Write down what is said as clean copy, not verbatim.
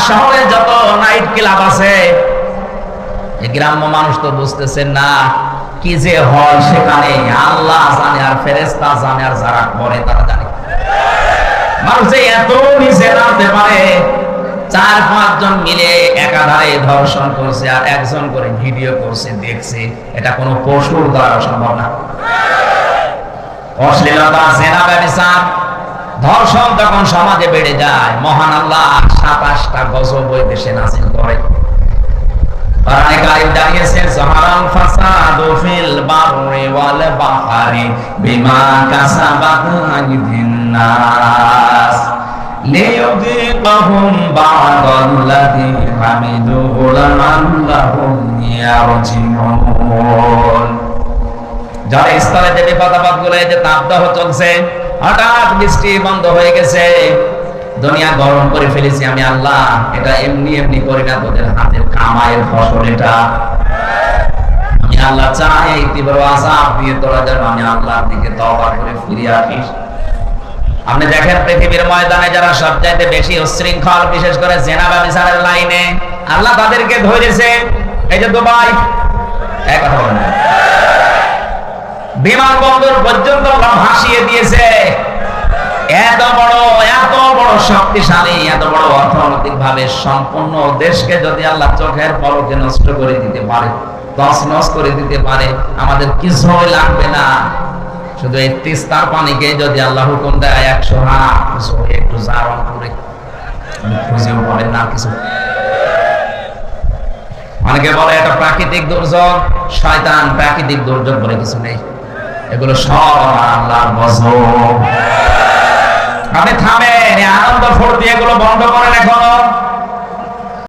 শহরে যত night club আছে, এই গ্রাম্য মানুষ তো বুঝতেছেন না কি যে হয় সেখানে। আল্লাহ জানে, আর ফেরেশতা জানে, আর যারা করে তারা জানে। মানুষ যে এত নিচে নামতে পারে, 4-5 জন মিলে একাধারে ধর্ষণ করছে আর একজন করে ভিডিও করছে, দেখছে, এটা কোনো পশুর দ্বারা সম্ভব না। অশ্লীলতা, জেনা, ব্যভিচার, ধর্ষণ যখন সমাজে বেড়ে যায়, মহান আল্লাহ 27টা গজব ওই দেশে নাযিল করে। কোরআনে কারীম জানিয়েছে, যাহারাল ফাসাদু ফিল বাররি ওয়াল বাহরি বিমা কাসাবাত আইদিন নাস লিয়ুযীকাহুম বা'দাল্লাযী আমিলু লাআল্লাহুম ইয়ারজিউন। যারা স্থলে যে বিপদ গুলো, এই যে তাপদাহ চলছে, হঠাৎ বৃষ্টি বন্ধ হয়ে গেছে, দুনিয়া গরম করে ফেলেছি আমি আল্লাহ, এটা এমনি এমনি করি না, তোদের হাতের কামাইয়ের ফসল এটা। আমি আল্লাহ চাই এই তীব্র আযাব দিয়ে তোরা যেন আমি আল্লাহর দিকে তওবা করে ফিরে আসিস। আপনি দেখেন পৃথিবীর ময়দানে যারা সবচাইতে বেশি উচ্ছৃঙ্খল, বিশেষ করে জেনা ব্যভিচারের লাইনে, আল্লাহ তাদেরকে ধরেছে। এই যে দুবাই, এক কথা বলেন, বিমানবন্দর পর্যন্ত ভাসিয়ে দিয়েছে। এত বড় শক্তিশালী, এত বড় অর্থনৈতিক ভাবে সম্পূর্ণ দেশকে যদি আল্লাহ চোখের পলকে নষ্ট করে দিতে পারে, তছনছ করে দিতে পারে, আমাদের কিছুই লাগবে না। শুধু এই তিস্তার পানিকে যদি আল্লাহ হুকুম দেয় 100 হাত একটু জারণ করে, খুঁজেও পাবেন না কিছু। অনেকে বলে এটা প্রাকৃতিক দুর্যোগ, শয়তান, প্রাকৃতিক দুর্যোগ বলে কিছু নেই, এগুলো সব আমার আল্লাহর গজব। আপনি থামেন, আনন্দ ফুর্তি এগুলো বন্ধ করেন এখন।